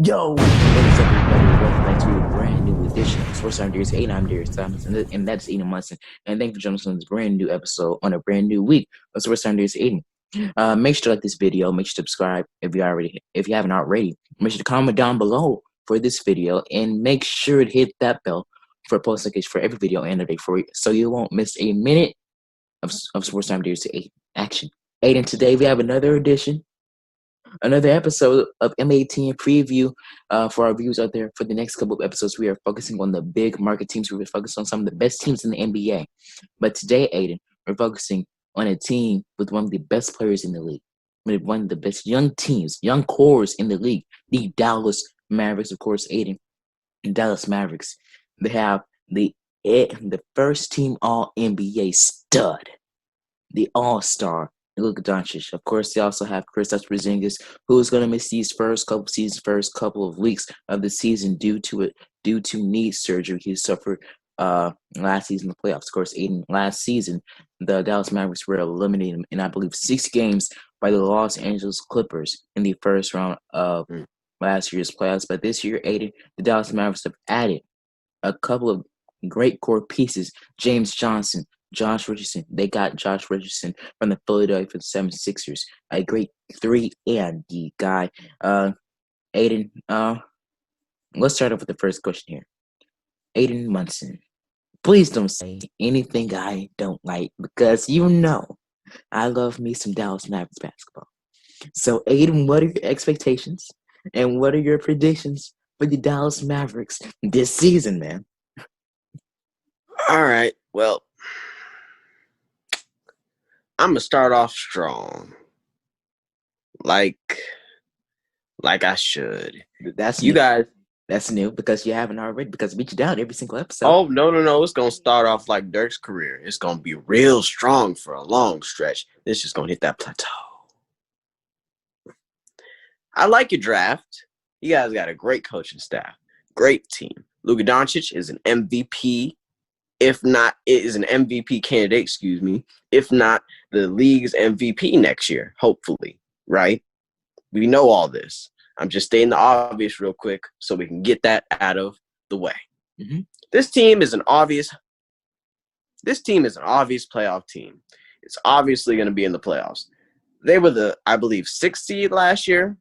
Yo, what is up, everybody? Welcome back to a brand new edition of Sports Ideas 8. I'm Darius Thomas, and that's Aiden Munson. And thank you for joining us on this brand new episode on a brand new week of Sports Ideas 8. Make sure to like this video. Make sure to subscribe if you haven't already. Make sure to comment down below for this video, and make sure to hit that bell for post notifications for every video and a day for you, so you won't miss a minute of Sports Ideas 8 action. Aiden, today we have another episode of M18 preview for our viewers out there. For the next couple of episodes, we are focusing on the big market teams. We're focused on some of the best teams in the NBA. But today, Aiden, we're focusing on a team with one of the best players in the league, with one of the best young teams, young cores in the league, the Dallas Mavericks. Of course, Aiden, the Dallas Mavericks. They have the first team All-NBA stud, the All-Star, Luka Doncic. Of course, they also have Kristaps Porzingis, who is going to miss these first couple of weeks of the season due to knee surgery he suffered last season in the playoffs. Of course, Aiden, last season, the Dallas Mavericks were eliminated in, I believe, 6 games by the Los Angeles Clippers in the first round of last year's playoffs. But this year, Aiden, the Dallas Mavericks have added a couple of great core pieces: James Johnson, Josh Richardson. They got Josh Richardson from the Philadelphia 76ers, a great 3-and-D guy. Aiden, let's start off with the first question here. Aiden Munson, please don't say anything I don't like, because you know I love me some Dallas Mavericks basketball. So, Aiden, what are your expectations and what are your predictions for the Dallas Mavericks this season, man? All right, well, I'm gonna start off strong, like I should. That's you new. guys. That's new because you haven't already, because we beat you down every single episode. Oh no! It's gonna start off like Dirk's career. It's gonna be real strong for a long stretch. This is gonna hit that plateau. I like your draft. You guys got a great coaching staff, great team. Luka Doncic is an MVP. If not, it is an MVP candidate, excuse me. If not, the league's MVP next year, hopefully, right? We know all this. I'm just stating the obvious real quick so we can get that out of the way. Mm-hmm. This team is an obvious playoff team. It's obviously going to be in the playoffs. They were the, I believe, 6th seed last year.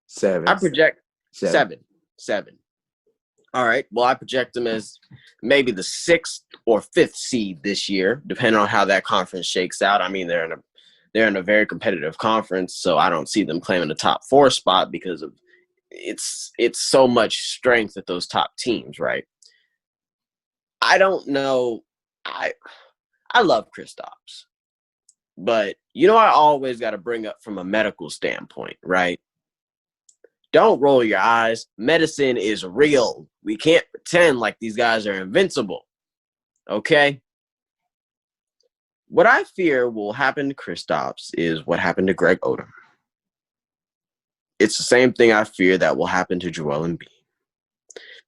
7. I project 7. All right. Well, I project them as maybe the 6th or 5th seed this year, depending on how that conference shakes out. I mean, they're in a very competitive conference, so I don't see them claiming the top 4 spot because of it's so much strength at those top teams, right? I don't know. I love Kristaps, but I always got to bring up from a medical standpoint, right? Don't roll your eyes. Medicine is real. We can't pretend like these guys are invincible. Okay? What I fear will happen to Kristaps is what happened to Greg Oden. It's the same thing I fear that will happen to Joel Embiid.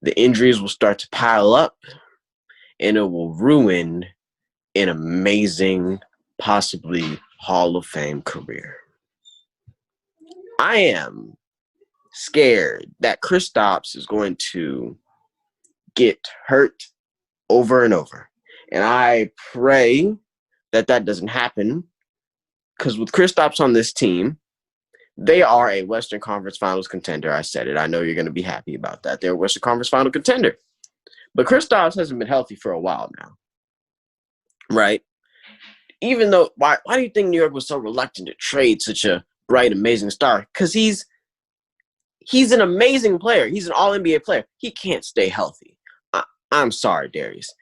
The injuries will start to pile up, and it will ruin an amazing, possibly Hall of Fame career. I am scared that Kristaps is going to get hurt over and over. And I pray that doesn't happen, because with Kristaps on this team, they are a Western Conference Finals contender. I said it. I know you're going to be happy about that. They're a Western Conference Final contender. But Kristaps hasn't been healthy for a while now, right? Even though, why do you think New York was so reluctant to trade such a bright, amazing star? Because he's an amazing player. He's an All-NBA player. He can't stay healthy. I'm sorry, Darius.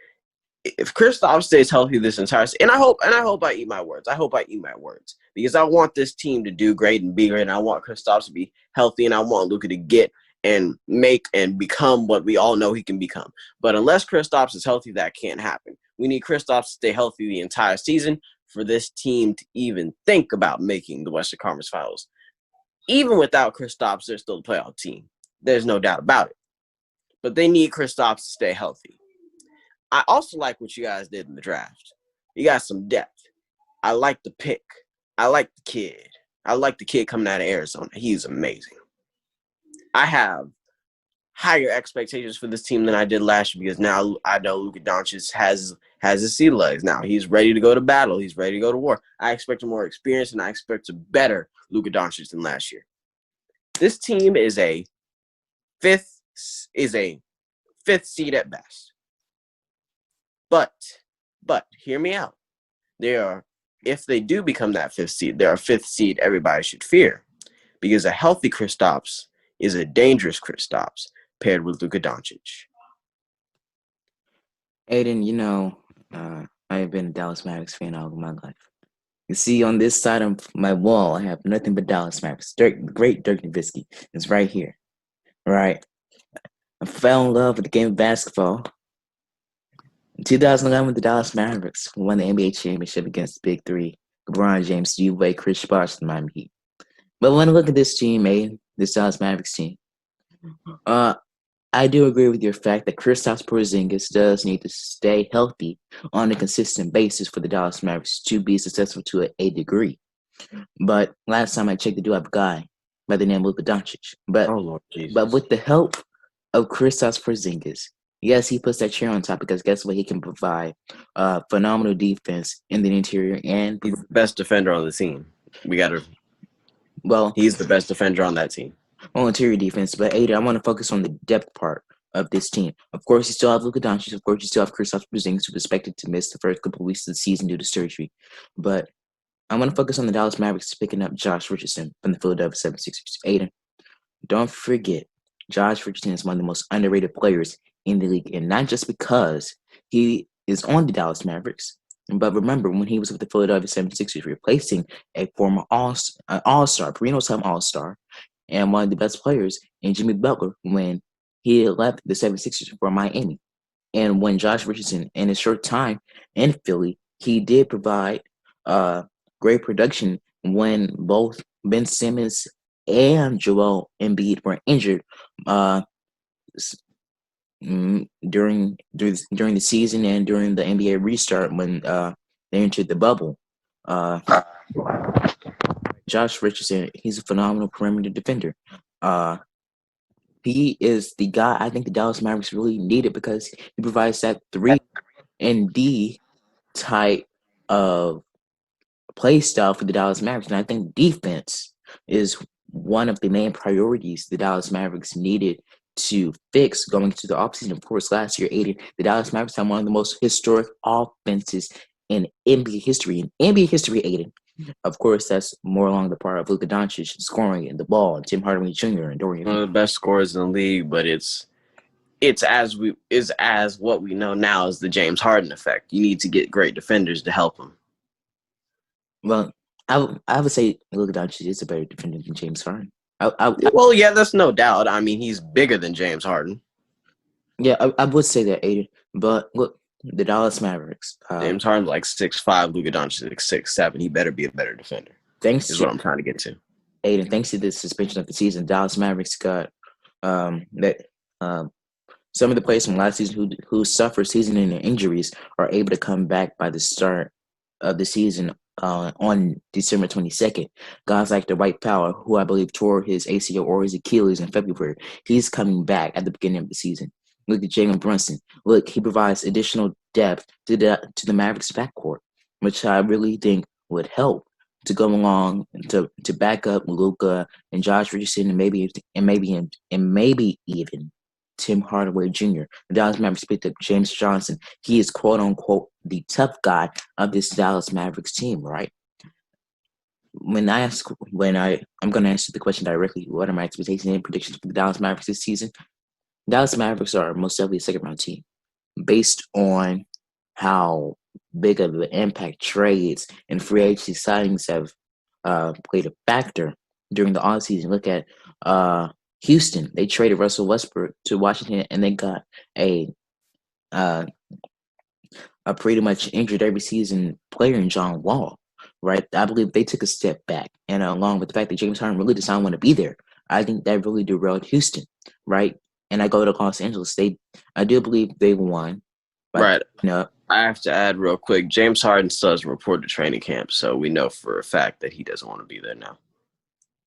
If Kristaps stays healthy this entire season, and I hope I eat my words. I hope I eat my words, because I want this team to do great and be great, and I want Kristaps to be healthy, and I want Luka to get and make and become what we all know he can become. But unless Kristaps is healthy, that can't happen. We need Kristaps to stay healthy the entire season. for this team to even think about making the Western Conference Finals. Even without Kristaps, they're still a playoff team. There's no doubt about it. But they need Kristaps to stay healthy. I also like what you guys did in the draft. You got some depth. I like the pick. I like the kid. I like the kid coming out of Arizona. He's amazing. I have higher expectations for this team than I did last year because now I know Luka Doncic has his sea legs now. He's ready to go to battle. He's ready to go to war. I expect a more experienced and I expect a better Luka Doncic than last year. This team is a fifth seed at best. But hear me out. If they do become that fifth seed, they're a fifth seed everybody should fear. Because a healthy Kristaps is a dangerous Kristaps paired with Luka Doncic. Aiden, I've been a Dallas Mavericks fan all of my life. You see, on this side of my wall, I have nothing but Dallas Mavericks. Great Dirk Nowitzki is right here, right? I fell in love with the game of basketball. In 2011, the Dallas Mavericks won the NBA championship against the Big Three: LeBron James, Juve, Chris Bosh, and Miami Heat. But when I look at this team, this Dallas Mavericks team, I do agree with your fact that Kristaps Porzingis does need to stay healthy on a consistent basis for the Dallas Mavericks to be successful to a degree. But last time I checked, they do have a guy by the name of Luka Doncic. But Lord Jesus. But with the help of Kristaps Porzingis, yes, he puts that chair on top because guess what? He can provide phenomenal defense in the interior, and he's the best defender on the team. He's the best defender on that team. On interior defense. But Aiden, I want to focus on the depth part of this team. Of course, you still have Luka Doncic. Of course, you still have Kristaps Porzingis, who's expected to miss the first couple of weeks of the season due to surgery. But I want to focus on the Dallas Mavericks picking up Josh Richardson from the Philadelphia 76ers. Aiden, don't forget, Josh Richardson is one of the most underrated players in the league, and not just because he is on the Dallas Mavericks, but remember when he was with the Philadelphia 76ers, replacing a former all-star, perennial-time all-star, and one of the best players in Jimmy Butler when he left the 76ers for Miami. And when Josh Richardson, in a short time in Philly, he did provide great production when both Ben Simmons and Joel Embiid were injured during the season and during the NBA restart when they entered the bubble. Josh Richardson, he's a phenomenal perimeter defender. He is the guy I think the Dallas Mavericks really needed because he provides that 3-and-D type of play style for the Dallas Mavericks. And I think defense is one of the main priorities the Dallas Mavericks needed to fix going into the offseason. Of course, last year, Aiden, the Dallas Mavericks had one of the most historic offenses in NBA history. In NBA history, Aiden. Of course, that's more along the part of Luka Doncic scoring and the ball, and Tim Hardaway Jr. and Dorian. One of the best scorers in the league, but it's as what we know now as the James Harden effect. You need to get great defenders to help him. Well, I would say Luka Doncic is a better defender than James Harden. Well, yeah, that's no doubt. I mean, he's bigger than James Harden. Yeah, I would say that, Aiden. But look, the Dallas Mavericks. James Harden's like 6'5", Luka Doncic is like 6'7". He better be a better defender. Is what I'm trying to get to. Aiden, thanks to the suspension of the season, Dallas Mavericks got some of the players from last season who suffered season-ending injuries are able to come back by the start of the season on December 22nd. Guys like Dwight Powell, who I believe tore his ACL or his Achilles in February, he's coming back at the beginning of the season. Look at Jalen Brunson. Look, he provides additional depth to the Mavericks backcourt, which I really think would help to go along to back up Luka and Josh Richardson and maybe even Tim Hardaway Jr. The Dallas Mavericks picked up James Johnson. He is quote unquote the tough guy of this Dallas Mavericks team, right? I'm going to answer the question directly. What are my expectations and predictions for the Dallas Mavericks this season? Dallas Mavericks are most definitely a second-round team based on how big of an impact trades and free agency signings have played a factor during the offseason. Look at Houston. They traded Russell Westbrook to Washington, and they got a a pretty much injured every season player in John Wall, right? I believe they took a step back, and along with the fact that James Harden really does not want to be there, I think that really derailed Houston, right? And I go to Los Angeles. I do believe they won, but Right. you know, I have to add real quick. James Harden still hasn't reported to training camp, so we know for a fact that he doesn't want to be there now.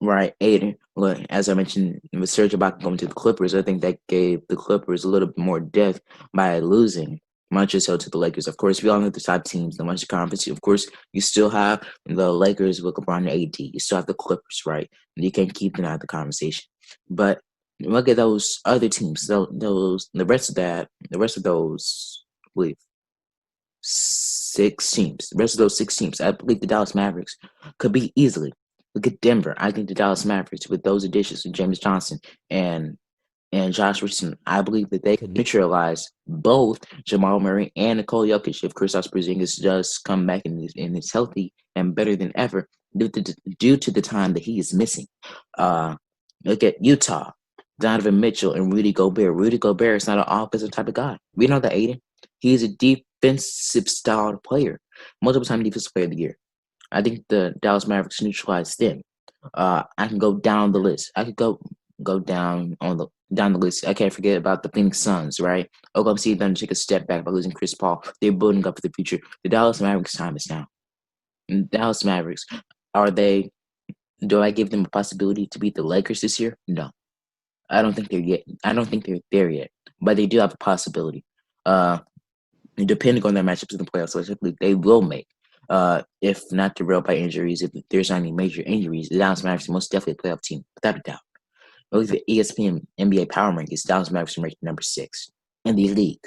right, Aiden. Look, as I mentioned, with Serge Ibaka going to the Clippers, I think that gave the Clippers a little bit more depth by losing Montreal to the Lakers. Of course, we all know the top teams, the Western Conference. Of course, you still have the Lakers with LeBron and AD. You still have the Clippers, right? And you can't keep them out of the conversation. But look at those other teams. Those the rest of those, I believe, 6 teams. The rest of those 6 teams, I believe the Dallas Mavericks could be easily. Look at Denver. I think the Dallas Mavericks, with those additions of James Johnson and Josh Richardson, I believe that they could neutralize both Jamal Murray and Nikola Jokic if Kristaps Porzingis does come back and is healthy and better than ever due to the time that he is missing. Uh, Look at Utah, Donovan Mitchell and Rudy Gobert. Rudy Gobert is not an offensive type of guy. We know that, Aiden. He is a defensive style player, multiple time defensive player of the year. I think the Dallas Mavericks neutralized them. I can go down the list. I could go down the list. I can't forget about the Phoenix Suns, right? Oklahoma City done take a step back by losing Chris Paul. They're building up for the future. The Dallas Mavericks time is now. And Dallas Mavericks, are they? Do I give them a possibility to beat the Lakers this year? No, I don't think they're yet. I don't think they're there yet, but they do have a possibility. Uh, Depending on their matchups in the playoffs, which I believe they will make. If not derailed by injuries, if there's not any major injuries, the Dallas Mavericks are most definitely a playoff team, without a doubt. Look at the ESPN NBA Power Rankings. Dallas Mavericks are ranked number 6 in the league.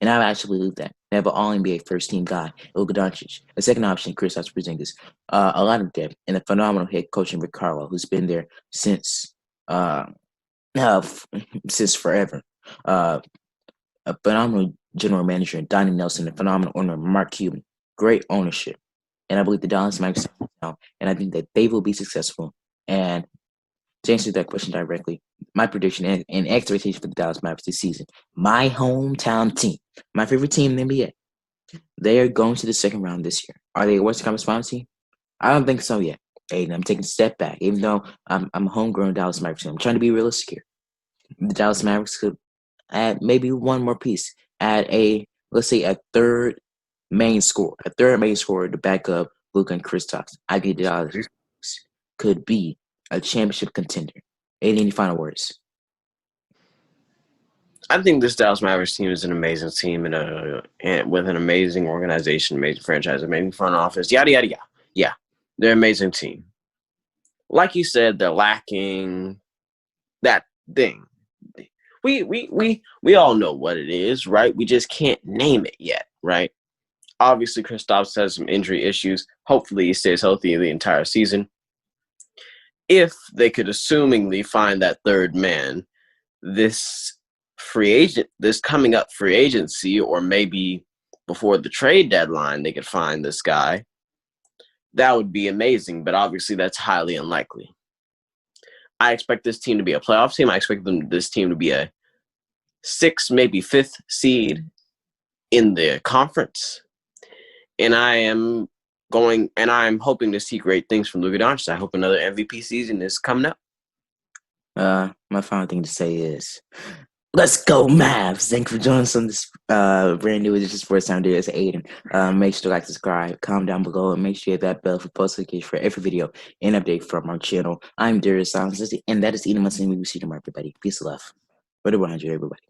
And I actually believe that. They have an all NBA first team guy, Luka Doncic. A second option, Kristaps Porzingis. A lot of depth and a phenomenal head coach in Rick Carlisle, who's been there since uh, since forever. Uh, a phenomenal general manager, Donnie Nelson, a phenomenal owner, Mark Cuban. Great ownership. And I believe the Dallas Mavericks now, and I think that they will be successful. And to answer that question directly, my prediction and expectation for the Dallas Mavericks this season, my hometown team, my favorite team in the NBA, they are going to the second round this year. Are they a Western Conference Finals team? I don't think so yet. Aiden, I'm taking a step back, even though I'm a homegrown Dallas Mavericks fan. I'm trying to be realistic here. The Dallas Mavericks could add maybe one more piece, add let's say a third main scorer to back up Luka and Kristaps. I think the Dallas Mavericks could be a championship contender. Any final words? I think this Dallas Mavericks team is an amazing team and with an amazing organization, amazing franchise, amazing front office, yada yada yada. Yeah, they're an amazing team. Like you said, they're lacking that thing. We all know what it is, right? We just can't name it yet, right? Obviously, Kristaps has some injury issues. Hopefully, he stays healthy the entire season. If they could assumingly find that third man, this this coming up free agency, or maybe before the trade deadline, they could find this guy. That would be amazing, but obviously that's highly unlikely. I expect this team to be a playoff team. I expect this team to be a 6th, maybe 5th seed in the conference. And I'm hoping to see great things from Luka Doncic. I hope another MVP season is coming up. My final thing to say is, let's go Mavs! Thank you for joining us on this brand new edition Sports Time. It's Aiden. Make sure to like, subscribe, comment down below, and make sure you hit that bell for post notifications for every video and update from our channel. I'm Darius Silence, and that is Eden Munson. We will see you tomorrow, everybody. Peace and love. Whatever 100, everybody.